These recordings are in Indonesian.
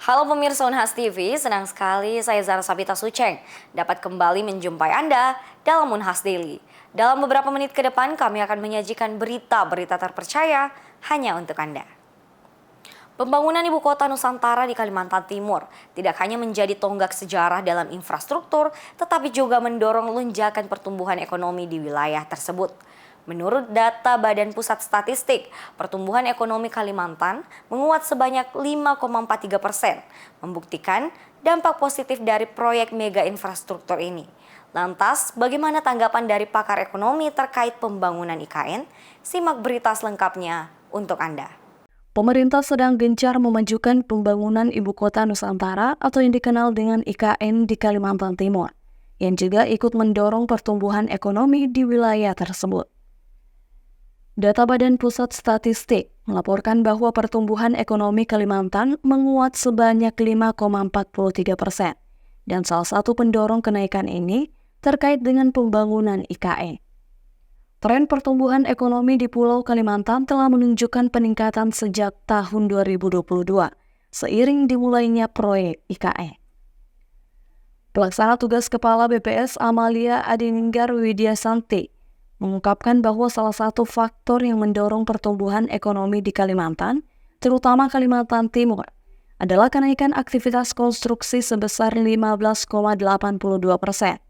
Halo pemirsa Unhas TV, senang sekali saya Zara Sabita Suceng dapat kembali menjumpai Anda dalam Unhas Daily. Dalam beberapa menit ke depan kami akan menyajikan berita-berita terpercaya hanya untuk Anda. Pembangunan ibu kota Nusantara di Kalimantan Timur tidak hanya menjadi tonggak sejarah dalam infrastruktur, tetapi juga mendorong lonjakan pertumbuhan ekonomi di wilayah tersebut. Menurut data Badan Pusat Statistik, pertumbuhan ekonomi Kalimantan menguat sebanyak 5,43%, membuktikan dampak positif dari proyek mega infrastruktur ini. Lantas, bagaimana tanggapan dari pakar ekonomi terkait pembangunan IKN? Simak berita selengkapnya untuk Anda. Pemerintah sedang gencar memajukan pembangunan ibu kota Nusantara atau yang dikenal dengan IKN di Kalimantan Timur, yang juga ikut mendorong pertumbuhan ekonomi di wilayah tersebut. Data Badan Pusat Statistik melaporkan bahwa pertumbuhan ekonomi Kalimantan menguat sebanyak 5,43%, dan salah satu pendorong kenaikan ini terkait dengan pembangunan IKN. Tren pertumbuhan ekonomi di Pulau Kalimantan telah menunjukkan peningkatan sejak tahun 2022, seiring dimulainya proyek IKN. Pelaksana tugas Kepala BPS Amalia Adininggar Widyasanti mengungkapkan bahwa salah satu faktor yang mendorong pertumbuhan ekonomi di Kalimantan, terutama Kalimantan Timur, adalah kenaikan aktivitas konstruksi sebesar 15,82%.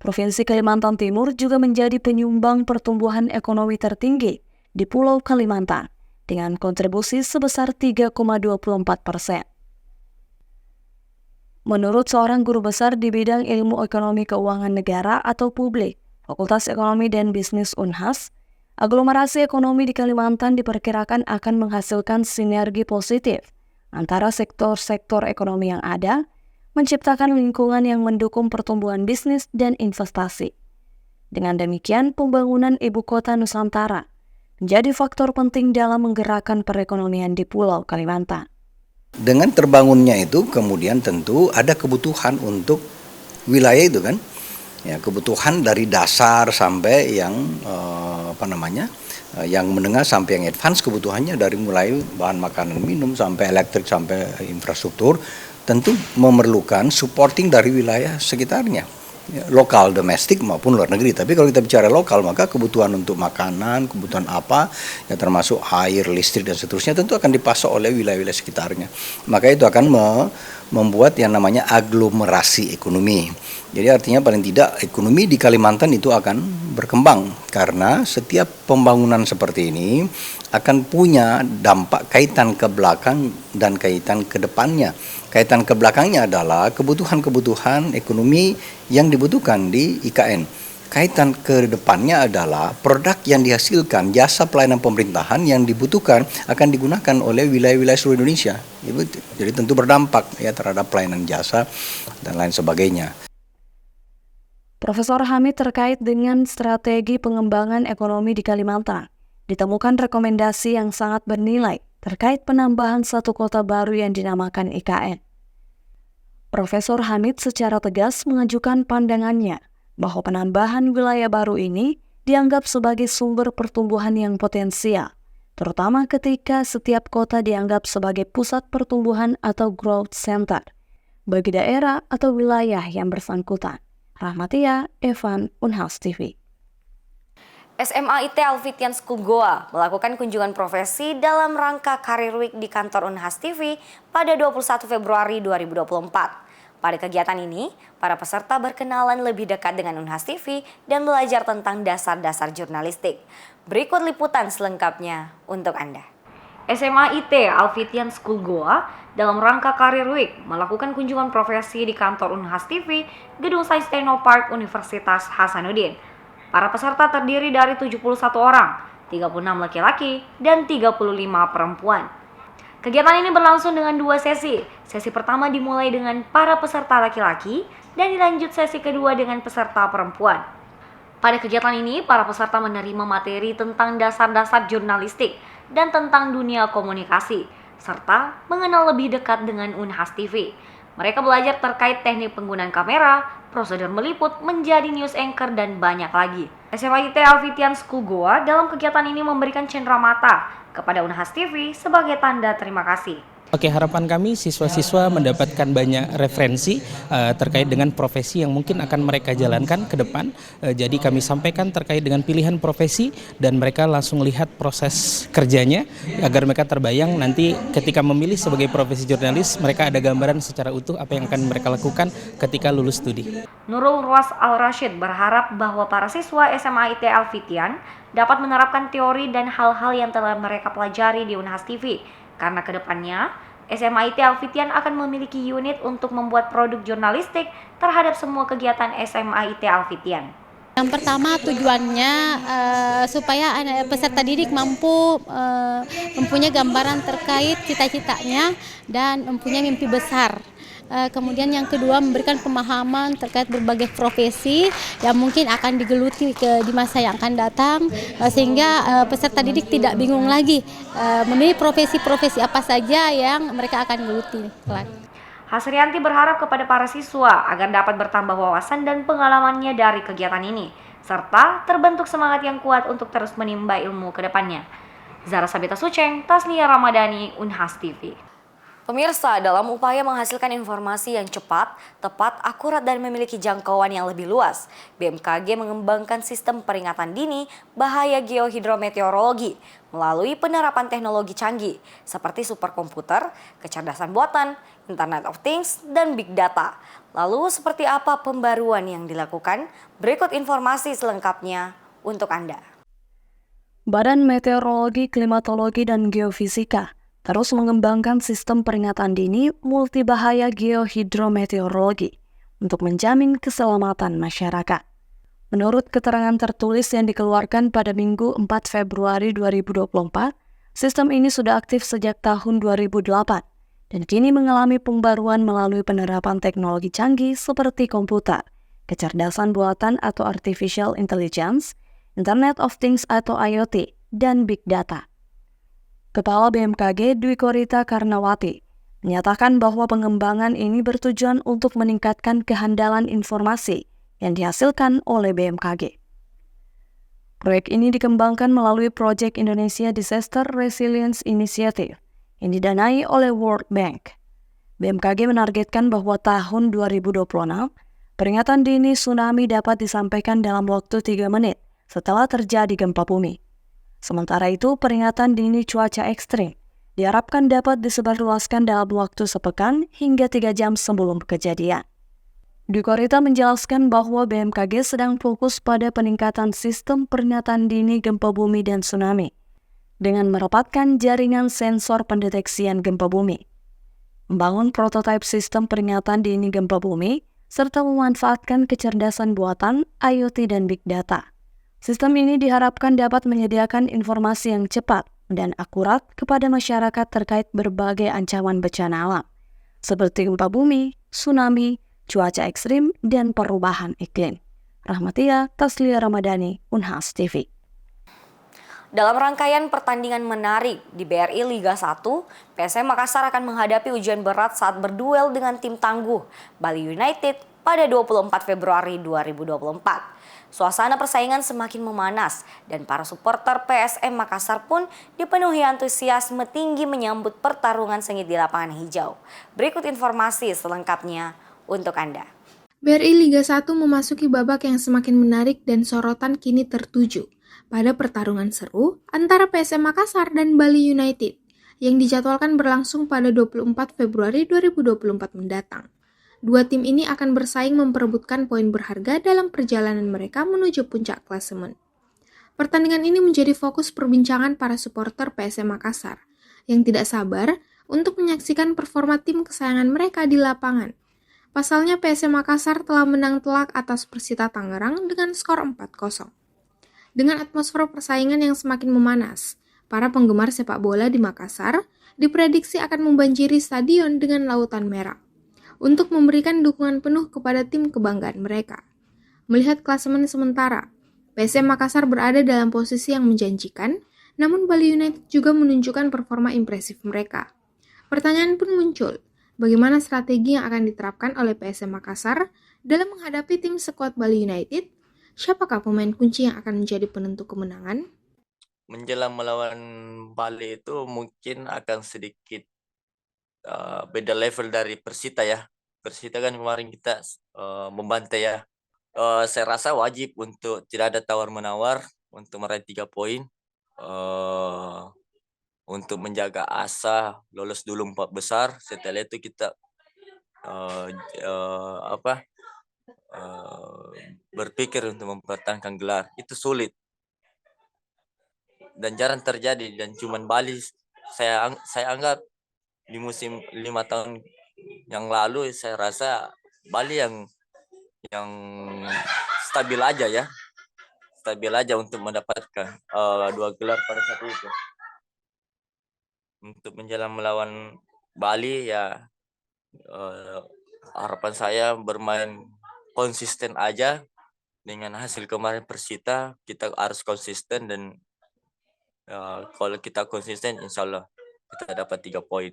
Provinsi Kalimantan Timur juga menjadi penyumbang pertumbuhan ekonomi tertinggi di Pulau Kalimantan dengan kontribusi sebesar 3,24%. Menurut seorang guru besar di bidang ilmu ekonomi keuangan negara atau publik, Fakultas Ekonomi dan Bisnis Unhas, aglomerasi ekonomi di Kalimantan diperkirakan akan menghasilkan sinergi positif antara sektor-sektor ekonomi yang ada, menciptakan lingkungan yang mendukung pertumbuhan bisnis dan investasi. Dengan demikian, pembangunan ibu kota Nusantara menjadi faktor penting dalam menggerakkan perekonomian di Pulau Kalimantan. Dengan terbangunnya itu kemudian tentu ada kebutuhan untuk wilayah itu kan, ya kebutuhan dari dasar sampai yang yang menengah sampai yang advance, kebutuhannya dari mulai bahan makanan minum sampai elektrik sampai infrastruktur tentu memerlukan supporting dari wilayah sekitarnya, ya, lokal, domestik maupun luar negeri. Tapi kalau kita bicara lokal, maka kebutuhan untuk makanan, kebutuhan apa, ya termasuk air, listrik dan seterusnya tentu akan dipasok oleh wilayah-wilayah sekitarnya. Maka itu akan membuat yang namanya aglomerasi ekonomi. Jadi artinya paling tidak ekonomi di Kalimantan itu akan berkembang karena setiap pembangunan seperti ini akan punya dampak kaitan ke belakang dan kaitan ke depannya. Kaitan ke belakangnya adalah kebutuhan-kebutuhan ekonomi yang dibutuhkan di IKN. Kaitan ke depannya adalah produk yang dihasilkan, jasa pelayanan pemerintahan yang dibutuhkan akan digunakan oleh wilayah-wilayah seluruh Indonesia. Jadi tentu berdampak ya terhadap pelayanan jasa dan lain sebagainya. Profesor Hamid terkait dengan strategi pengembangan ekonomi di Kalimantan, ditemukan rekomendasi yang sangat bernilai terkait penambahan satu kota baru yang dinamakan IKN. Profesor Hamid secara tegas mengajukan pandangannya bahwa penambahan wilayah baru ini dianggap sebagai sumber pertumbuhan yang potensial, terutama ketika setiap kota dianggap sebagai pusat pertumbuhan atau growth center bagi daerah atau wilayah yang bersangkutan. Rahmatia, Evan, Unhas TV. SMA IT Alfitian School Goa melakukan kunjungan profesi dalam rangka Career Week di kantor Unhas TV pada 21 Februari 2024. Pada kegiatan ini, para peserta berkenalan lebih dekat dengan Unhas TV dan belajar tentang dasar-dasar jurnalistik. Berikut liputan selengkapnya untuk Anda. SMA IT Alfitian School Goa dalam rangka Career Week melakukan kunjungan profesi di kantor Unhas TV, Gedung Sains Technopark Universitas Hasanuddin. Para peserta terdiri dari 71 orang, 36 laki-laki dan 35 perempuan. Kegiatan ini berlangsung dengan 2 sesi. Sesi pertama dimulai dengan para peserta laki-laki dan dilanjut sesi kedua dengan peserta perempuan. Pada kegiatan ini, para peserta menerima materi tentang dasar-dasar jurnalistik dan tentang dunia komunikasi, serta mengenal lebih dekat dengan Unhas TV. Mereka belajar terkait teknik penggunaan kamera, prosedur meliput, menjadi news anchor, dan banyak lagi. SMA IT Alfitian School Goa dalam kegiatan ini memberikan cenderamata kepada Unhas TV sebagai tanda terima kasih. Oke, harapan kami siswa-siswa mendapatkan banyak referensi terkait dengan profesi yang mungkin akan mereka jalankan ke depan. Jadi kami sampaikan terkait dengan pilihan profesi dan mereka langsung lihat proses kerjanya agar mereka terbayang nanti ketika memilih sebagai profesi jurnalis, mereka ada gambaran secara utuh apa yang akan mereka lakukan ketika lulus studi. Nurul Ruas Al-Rashid berharap bahwa para siswa SMA IT Alfitian dapat menerapkan teori dan hal-hal yang telah mereka pelajari di Unhas TV. Karena kedepannya, SMA IT Alfitian akan memiliki unit untuk membuat produk jurnalistik terhadap semua kegiatan SMA IT Alfitian. Yang pertama tujuannya supaya peserta didik mampu mempunyai gambaran terkait cita-citanya dan mempunyai mimpi besar. Kemudian yang kedua memberikan pemahaman terkait berbagai profesi yang mungkin akan digeluti di masa yang akan datang sehingga peserta didik tidak bingung lagi memilih profesi-profesi apa saja yang mereka akan geluti kelak. Hasrianti berharap kepada para siswa agar dapat bertambah wawasan dan pengalamannya dari kegiatan ini, serta terbentuk semangat yang kuat untuk terus menimba ilmu ke depannya. Zara Sabita Suceng, Tasnia Ramadhani, Unhas TV. Pemirsa, dalam upaya menghasilkan informasi yang cepat, tepat, akurat, dan memiliki jangkauan yang lebih luas, BMKG mengembangkan sistem peringatan dini bahaya geohidrometeorologi melalui penerapan teknologi canggih seperti superkomputer, kecerdasan buatan, Internet of Things, dan Big Data. Lalu seperti apa pembaruan yang dilakukan? Berikut informasi selengkapnya untuk Anda. Badan Meteorologi, Klimatologi, dan Geofisika terus mengembangkan sistem peringatan dini multibahaya geohidrometeorologi untuk menjamin keselamatan masyarakat. Menurut keterangan tertulis yang dikeluarkan pada Minggu 4 Februari 2024, sistem ini sudah aktif sejak tahun 2008 dan kini mengalami pembaruan melalui penerapan teknologi canggih seperti komputer, kecerdasan buatan atau artificial intelligence, Internet of Things atau IoT, dan Big Data. Kepala BMKG Dwi Korita Karnawati menyatakan bahwa pengembangan ini bertujuan untuk meningkatkan kehandalan informasi yang dihasilkan oleh BMKG. Proyek ini dikembangkan melalui Project Indonesia Disaster Resilience Initiative yang didanai oleh World Bank. BMKG menargetkan bahwa tahun 2026, peringatan dini tsunami dapat disampaikan dalam waktu 3 menit setelah terjadi gempa bumi. Sementara itu, peringatan dini cuaca ekstrim diharapkan dapat disebarluaskan dalam waktu sepekan hingga 3 jam sebelum kejadian. Dwi Korita menjelaskan bahwa BMKG sedang fokus pada peningkatan sistem peringatan dini gempa bumi dan tsunami dengan merapatkan jaringan sensor pendeteksian gempa bumi, membangun prototipe sistem peringatan dini gempa bumi, serta memanfaatkan kecerdasan buatan, IoT, dan Big Data. Sistem ini diharapkan dapat menyediakan informasi yang cepat dan akurat kepada masyarakat terkait berbagai ancaman bencana alam, seperti gempa bumi, tsunami, cuaca ekstrim, dan perubahan iklim. Rahmatia Taslia Ramadhani, Unhas TV. Dalam rangkaian pertandingan menarik di BRI Liga 1, PSM Makassar akan menghadapi ujian berat saat berduel dengan tim tangguh Bali United pada 24 Februari 2024. Suasana persaingan semakin memanas dan para supporter PSM Makassar pun dipenuhi antusiasme tinggi menyambut pertarungan sengit di lapangan hijau. Berikut informasi selengkapnya untuk Anda. BRI Liga 1 memasuki babak yang semakin menarik dan sorotan kini tertuju pada pertarungan seru antara PSM Makassar dan Bali United yang dijadwalkan berlangsung pada 24 Februari 2024 mendatang. Dua tim ini akan bersaing memperebutkan poin berharga dalam perjalanan mereka menuju puncak klasemen. Pertandingan ini menjadi fokus perbincangan para supporter PSM Makassar yang tidak sabar untuk menyaksikan performa tim kesayangan mereka di lapangan. Pasalnya PSM Makassar telah menang telak atas Persita Tangerang dengan skor 4-0. Dengan atmosfer persaingan yang semakin memanas, para penggemar sepak bola di Makassar diprediksi akan membanjiri stadion dengan lautan merah untuk memberikan dukungan penuh kepada tim kebanggaan mereka. Melihat klasemen sementara, PSM Makassar berada dalam posisi yang menjanjikan, namun Bali United juga menunjukkan performa impresif mereka. Pertanyaan pun muncul, bagaimana strategi yang akan diterapkan oleh PSM Makassar dalam menghadapi tim sekuat Bali United? Siapakah pemain kunci yang akan menjadi penentu kemenangan? Menjelang melawan Bali itu mungkin akan sedikit beda level dari Persita ya. Persita kan kemarin kita membantai ya. Saya rasa wajib untuk tidak ada tawar-menawar untuk meraih 3 poin. Eh, untuk menjaga asa lolos dulu 4 besar. Setelah itu kita eh, apa berpikir untuk mempertahankan gelar. Itu sulit dan jarang terjadi, dan cuman Bali saya anggap di musim 5 tahun yang lalu saya rasa Bali yang stabil aja ya. Stabil aja untuk mendapatkan 2 gelar pada saat itu. Untuk menjelang melawan Bali ya, harapan saya bermain konsisten aja dengan hasil kemarin Persita. Kita harus konsisten dan kalau kita konsisten insya Allah kita dapat 3 poin.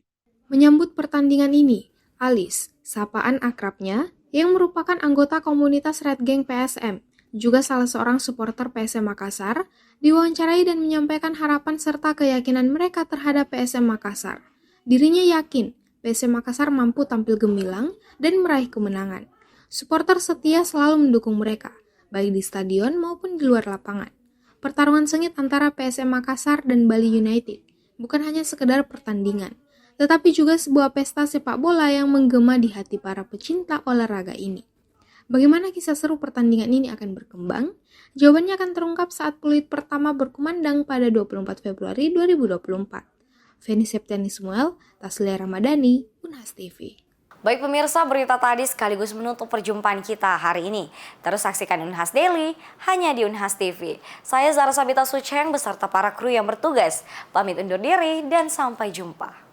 Menyambut pertandingan ini, Alis, sapaan akrabnya, yang merupakan anggota komunitas Red Gang PSM, juga salah seorang supporter PSM Makassar, diwawancarai dan menyampaikan harapan serta keyakinan mereka terhadap PSM Makassar. Dirinya yakin PSM Makassar mampu tampil gemilang dan meraih kemenangan. Supporter setia selalu mendukung mereka, baik di stadion maupun di luar lapangan. Pertarungan sengit antara PSM Makassar dan Bali United bukan hanya sekedar pertandingan, tetapi juga sebuah pesta sepak bola yang menggema di hati para pecinta olahraga ini. Bagaimana kisah seru pertandingan ini akan berkembang? Jawabannya akan terungkap saat peluit pertama berkumandang pada 24 Februari 2024. Feni Septiani Samuel, Taslia Ramadhani, Unhas TV. Baik pemirsa, berita tadi sekaligus menutup perjumpaan kita hari ini. Terus saksikan Unhas Daily hanya di Unhas TV. Saya Zara Sabita Suceng beserta para kru yang bertugas. Pamit undur diri dan sampai jumpa.